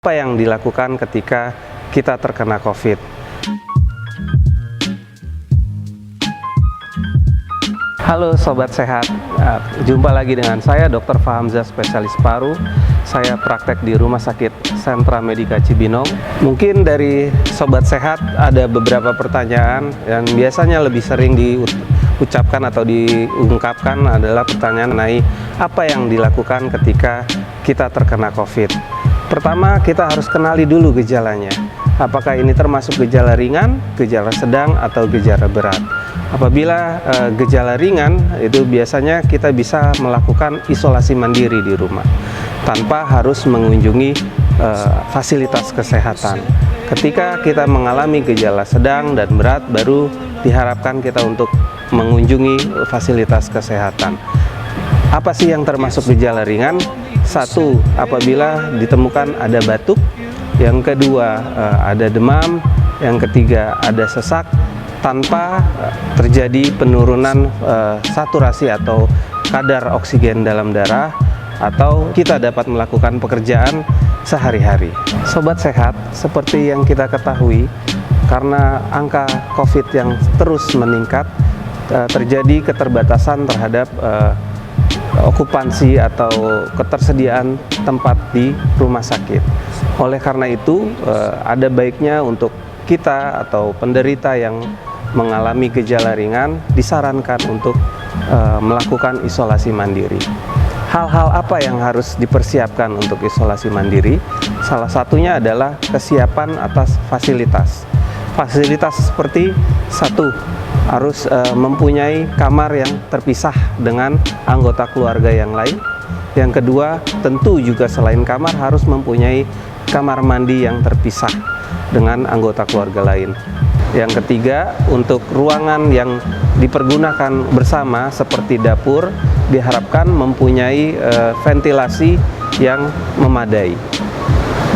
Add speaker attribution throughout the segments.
Speaker 1: apa yang dilakukan ketika kita terkena COVID. Halo Sobat Sehat, jumpa lagi dengan saya Dr. Fahamzah, spesialis paru. Saya praktek di Rumah Sakit Sentra Medica Cibinong. Mungkin dari Sobat Sehat ada beberapa pertanyaan yang biasanya lebih sering diucapkan atau diungkapkan adalah pertanyaan mengenai apa yang dilakukan ketika kita terkena COVID. Pertama, kita harus kenali dulu gejalanya. Apakah ini termasuk gejala ringan, gejala sedang, atau gejala berat. Apabila gejala ringan, itu biasanya kita bisa melakukan isolasi mandiri di rumah tanpa harus mengunjungi fasilitas kesehatan. Ketika kita mengalami gejala sedang dan berat, baru diharapkan kita untuk mengunjungi fasilitas kesehatan. Apa sih yang termasuk gejala ringan? Satu, apabila ditemukan ada batuk. Yang kedua, ada demam. Yang ketiga, ada sesak tanpa terjadi penurunan saturasi atau kadar oksigen dalam darah, atau kita dapat melakukan pekerjaan sehari-hari. Sobat Sehat, seperti yang kita ketahui, karena angka COVID yang terus meningkat, terjadi keterbatasan terhadap okupansi atau ketersediaan tempat di rumah sakit. Oleh karena itu, ada baiknya untuk kita atau penderita yang mengalami gejala ringan disarankan untuk melakukan isolasi mandiri. Hal-hal apa yang harus dipersiapkan untuk isolasi mandiri? Salah satunya adalah kesiapan atas fasilitas. Fasilitas seperti satu, harus mempunyai kamar yang terpisah dengan anggota keluarga yang lain. Yang kedua, tentu juga selain kamar harus mempunyai kamar mandi yang terpisah dengan anggota keluarga lain. Yang ketiga, untuk ruangan yang dipergunakan bersama seperti dapur diharapkan mempunyai ventilasi yang memadai.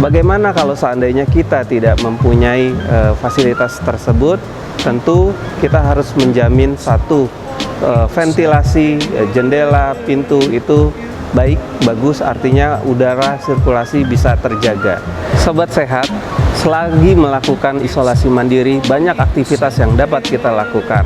Speaker 1: Bagaimana kalau seandainya kita tidak mempunyai fasilitas tersebut? Tentu kita harus menjamin satu, ventilasi jendela, pintu itu baik, bagus, artinya udara sirkulasi bisa terjaga. Sobat Sehat, selagi melakukan isolasi mandiri, banyak aktivitas yang dapat kita lakukan.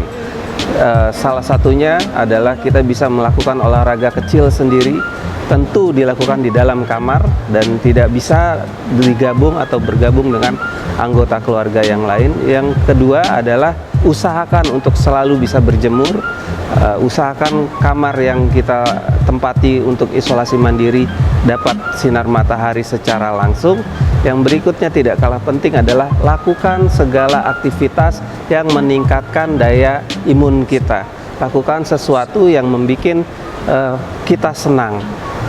Speaker 1: Salah satunya adalah kita bisa melakukan olahraga kecil sendiri, tentu dilakukan di dalam kamar dan tidak bisa digabung atau bergabung dengan anggota keluarga yang lain. Yang kedua adalah usahakan untuk selalu bisa berjemur, usahakan kamar yang kita tempati untuk isolasi mandiri dapat sinar matahari secara langsung. Yang berikutnya tidak kalah penting adalah lakukan segala aktivitas yang meningkatkan daya imun kita. Lakukan sesuatu yang membuat kita senang.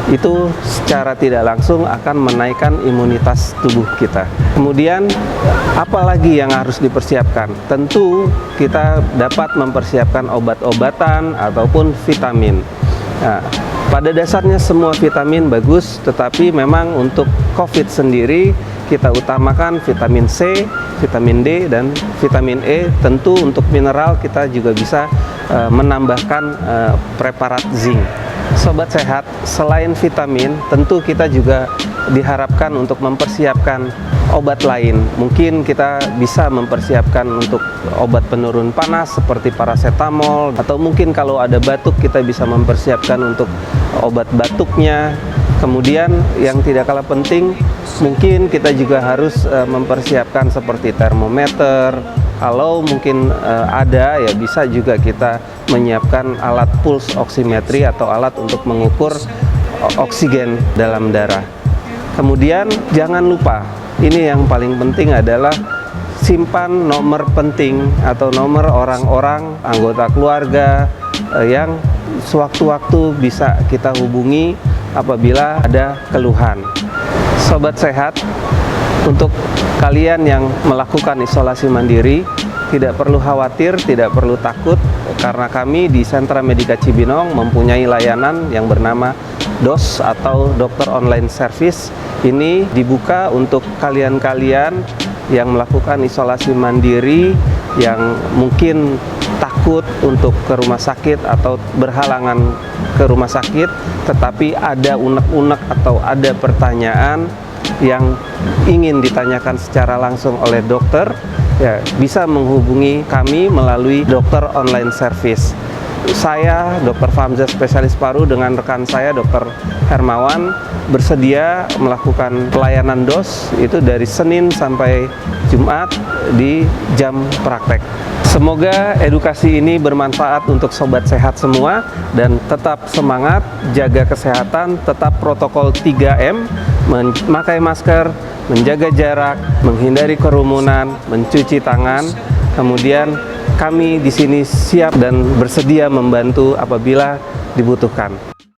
Speaker 1: Itu secara tidak langsung akan menaikkan imunitas tubuh kita. Kemudian, apalagi yang harus dipersiapkan? Tentu kita dapat mempersiapkan obat-obatan ataupun vitamin. Nah, pada dasarnya semua vitamin bagus, tetapi memang untuk COVID sendiri kita utamakan vitamin C, vitamin D, dan vitamin E. Tentu untuk mineral kita juga bisa menambahkan preparat zinc. Sobat Sehat, selain vitamin, tentu kita juga diharapkan untuk mempersiapkan obat lain. Mungkin kita bisa mempersiapkan untuk obat penurun panas seperti paracetamol, atau mungkin kalau ada batuk kita bisa mempersiapkan untuk obat batuknya. Kemudian yang tidak kalah penting, mungkin kita juga harus mempersiapkan seperti termometer. Kalau mungkin ada, ya bisa juga kita menyiapkan alat pulse oximetry atau alat untuk mengukur oksigen dalam darah. Kemudian jangan lupa, ini yang paling penting adalah simpan nomor penting atau nomor orang-orang anggota keluarga yang sewaktu-waktu bisa kita hubungi apabila ada keluhan. Sobat Sehat, untuk kalian yang melakukan isolasi mandiri, tidak perlu khawatir, tidak perlu takut, karena kami di Sentra Medica Cibinong mempunyai layanan yang bernama DOS atau Dokter Online Service. Ini dibuka untuk kalian-kalian yang melakukan isolasi mandiri, yang mungkin takut untuk ke rumah sakit atau berhalangan ke rumah sakit, tetapi ada unek-unek atau ada pertanyaan, yang ingin ditanyakan secara langsung oleh dokter, ya bisa menghubungi kami melalui dokter online service. Saya, Dr. Famza, spesialis paru, dengan rekan saya, Dr. Hermawan, bersedia melakukan pelayanan DOS itu dari Senin sampai Jumat di jam praktek. Semoga edukasi ini bermanfaat untuk sobat sehat semua, dan tetap semangat, jaga kesehatan, tetap protokol 3M, memakai masker, menjaga jarak, menghindari kerumunan, mencuci tangan. Kemudian kami di sini siap dan bersedia membantu apabila dibutuhkan.